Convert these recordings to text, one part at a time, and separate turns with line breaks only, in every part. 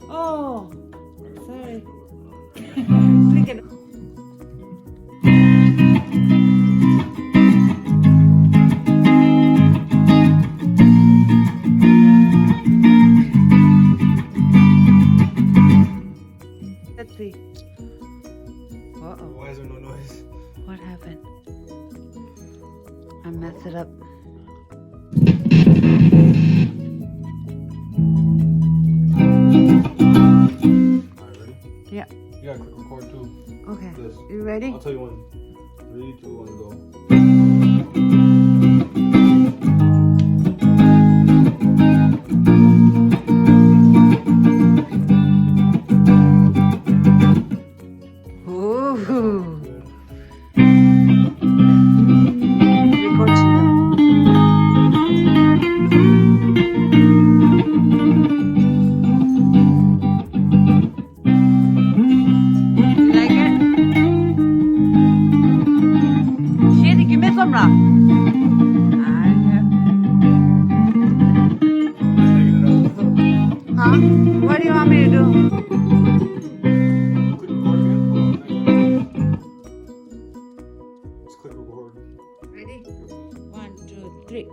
Oh, sorry. Click it. Let's see. Uh-oh.
Why is there no noise?
What happened? I messed it up.
Alright, ready?
Yeah.
You gotta click record too.
Okay.
This.
You ready?
I'll tell you when. 3, 2, 1, go.
Ooh.
Good.
Record now. You like it? Shady, give me some rock. Huh? What do you want me to do?
Click record again.
Ready? 1, 2, 3.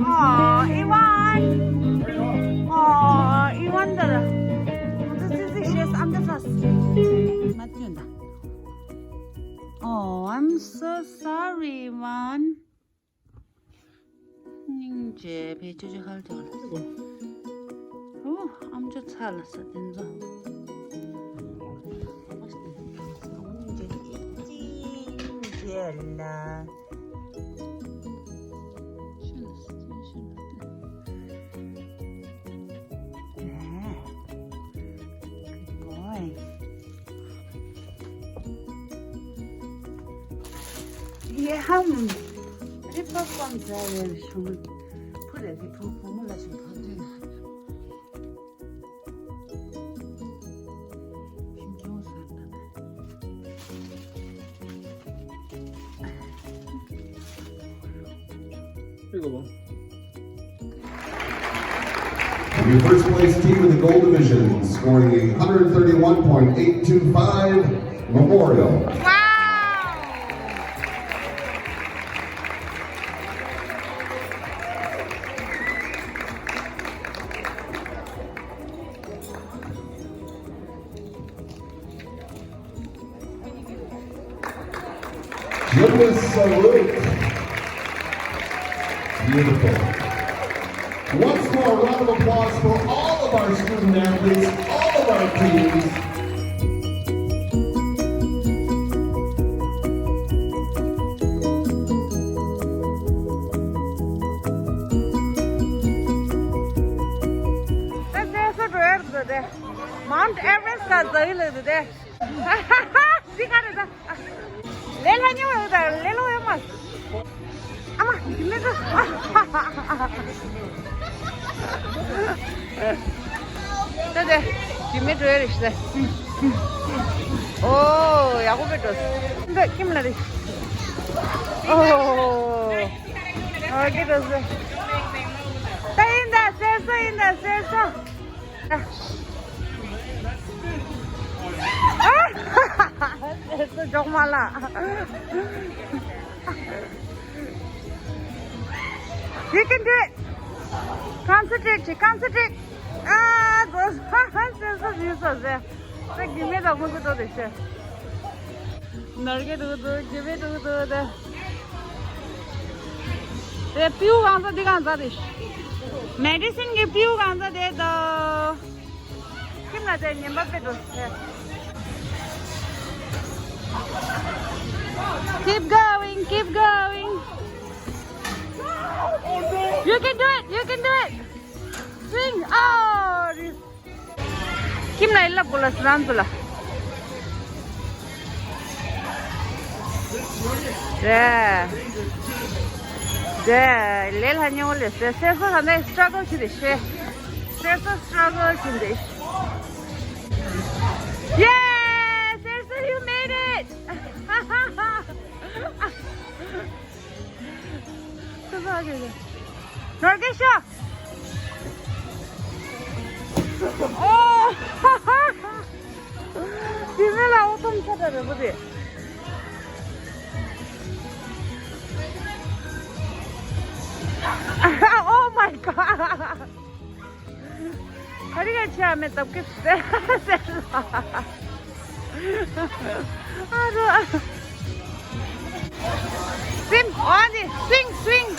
Aw, Iwan! Aw, Iwan들. She's anders. 맞춘다. Oh, I'm so sorry, Iwan. 이제 배추지 갈때 걸렸어. 암주 살았어, 된다. 이제 찌찌찌찌라. 이게 한 리퍼건 자를 좀 그래 그 부모라 좀 번지나 신경 썼다.
읽어봐.
Your first place team in the gold division, scoring a 131.825 Memorial. Jonas Salute. Beautiful. Once more, a round of applause for all of our student athletes, all of our teams.
Mount Everest का जरी लगते थे दिखा रहे था ले लो नहीं ले लो ये मत 네, 김에 줘야 되시네. 오, 야구배 줬어. 근데 김나리. 오, 여기 줬어. 따인다, 셀서인다, 셀서. 셀서 정말라. You can do it. Concentrate, concentrate. Ah, those 셀서 비웃었어요. 김에 너무 좋다 됐어. 넓게 두두, 김에 두두, 네. 네, 피우 간다, 네가 간다 됐어. Medicine ke piu ganza de do. Kim na de nyamba pe do. Keep going, keep going. You can do it, you can do it. Swing. Oh. Kim na illa bola slam tula. Yeah. 네, 내일 한영 올렸어요. 세서 하나의 스트러글 키듯이. 세서 스트러글 키듯이. Yeah! 세서, you made it! 죄송하게. 넓게 쉬어! 오! 비밀라 오tom 찾아내, 뭐지? Oh my god! Hari ka siya may tapkip Swim! Adi! Swing! Swing!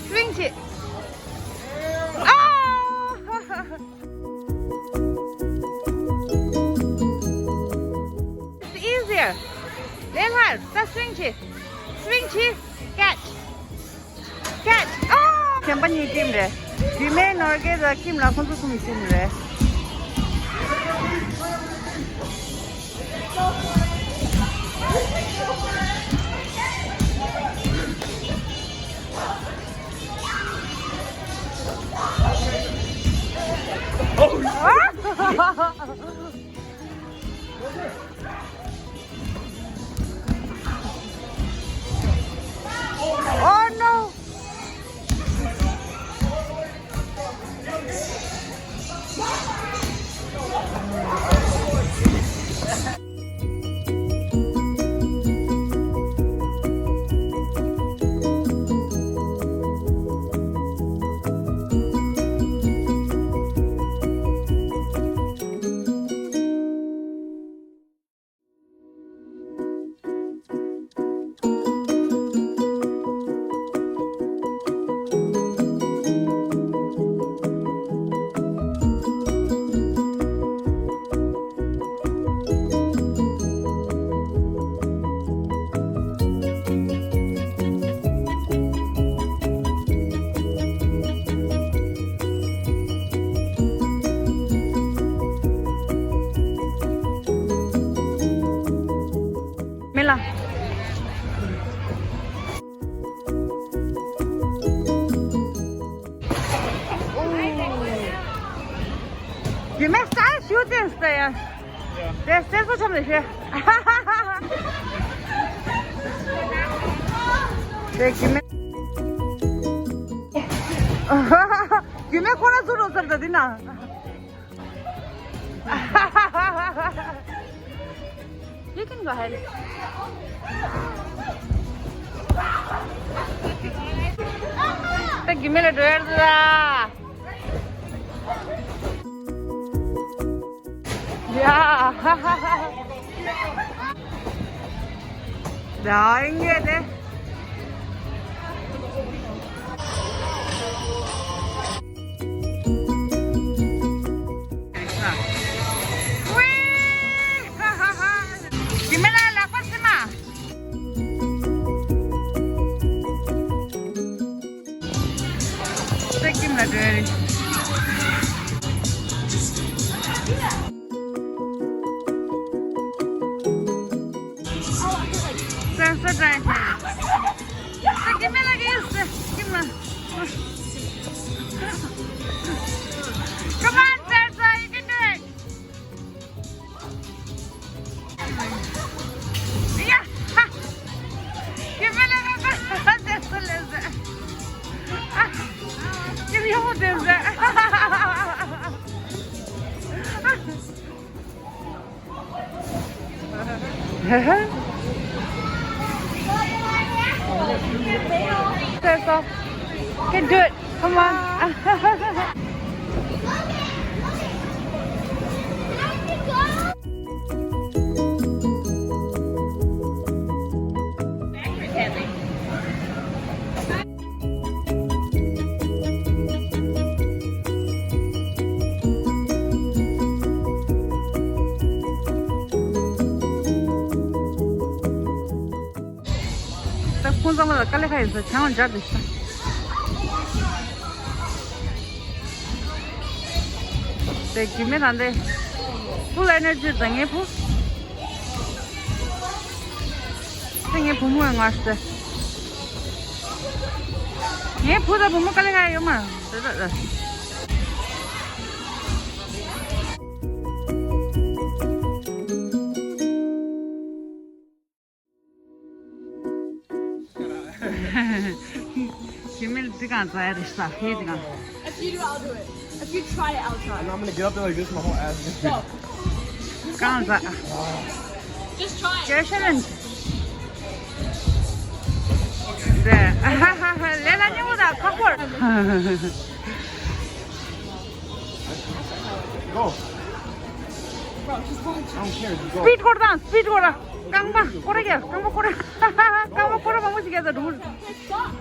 Swing siya! Oh! It's easier! Then hard! That's swing siya! Swing siya! Catch! Catch! Oh! Siapa ni kim deh? Kim norge dah kim lah kau tu sumi kim deh. Oh no! Mela. You messed up shooting there. There's still some of this. You make one of those of the dinner. You can go ahead. Give me the door. Yeah. Dying it. Give me like this. on. Come on, Sarsa, you can do it. Yeah. Give me a little bit. That's a lizard. Give me more lizard. Sarsa, you can do it. Come on. 공장마다 깔래가에서 장원 잡고 있어. 네, 김에 난데 full energy 등에 부. 등에 부모형 왔어. 얘 부다 부모 깔래가요 마. 됐다. Kimil digan sa erista, he digan.
If you do it, I'll do it. If you try it, I'll try.
And I'm gonna get up there like this, my whole ass is
Go.
Kan sa.
Just try it.
Challenge. 네. 레나님보다 커플.
Go.
Bro, she's going to.
I don't care, just go.
스피드 거다, 스피드 거다. 깡바, 꼬라게, 깡바 꼬라. 깡바 꼬라 방법이겠다, 룰.
Stop.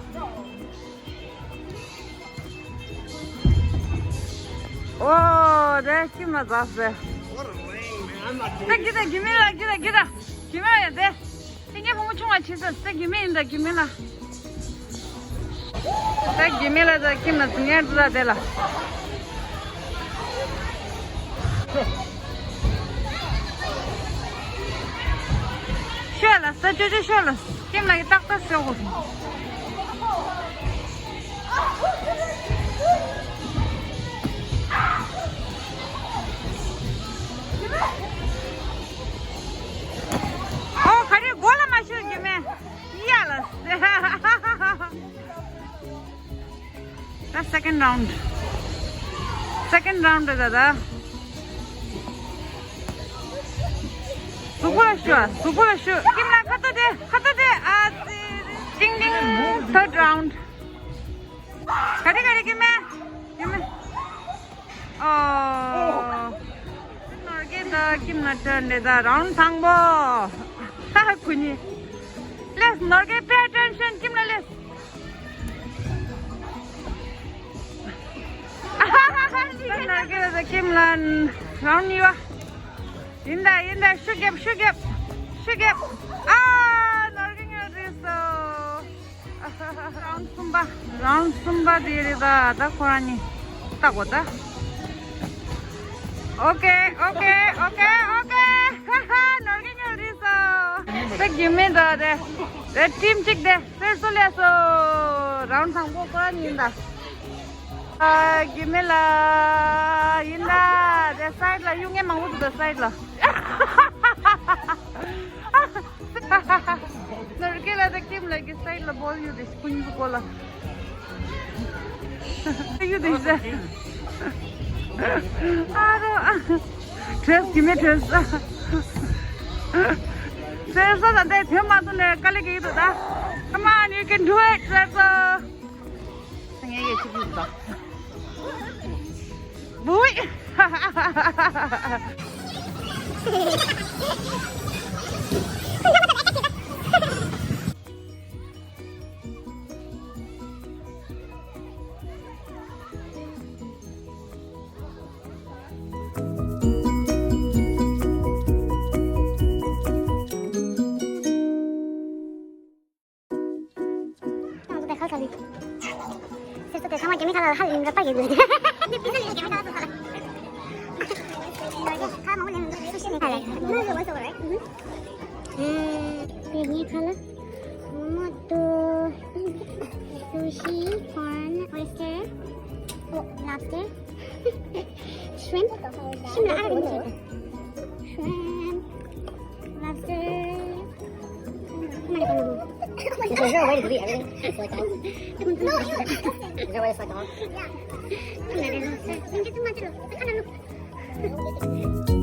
오, 네, 힘나 잤어.
What a lame, man. I'm not doing
기다, 기밀라, 기다. 기밀라야 돼. 이게 보면 총알 치서, 기밀인다, 기밀라. 기밀라다, 기밀라, 등에다 대라. 쉬어라, 저저 쉬어라. 기밀라게 딱딱 세우고. 가리 골라 마시기면 이해라. That's second round. Second round दादा. 수고라 쇼. 김나 갖다 대. 아, 띵띵. Third round. 가리 김에. 너게다 김나 턴데다 round 상보. Kuni. Let's not get pay attention. Kimla let's. Not get the Kimlan round you. Inda, shugep. Ah, not getting this. Round Sumba, dear, the Korani. Tagoda. Okay. Not getting this. Give me the team chick there. First so round sampo koraninda. Give me la inda the side la yung emang to the side la. Narkela the team like the side la ball you this kun kola. You this. Trust, give me trust. Sarsa, that him out on the Kaliki. Come on, you can do it, Sarsa. Boy.
정말 재미가 한 몇 박이 있는데 비슷하게 재미가 나서 살아. 다 먹는 수시니 살아. 이거 원서 그래? 이 color. 뭐또 sushi, corn, oyster, lobster, shrimp. Shrimp là ăn được không? Shrimp, lobster. Come on, is there a way to delete everything? It's like that. No, is there a way to select all? Yeah. Come on, lobster. Get the much.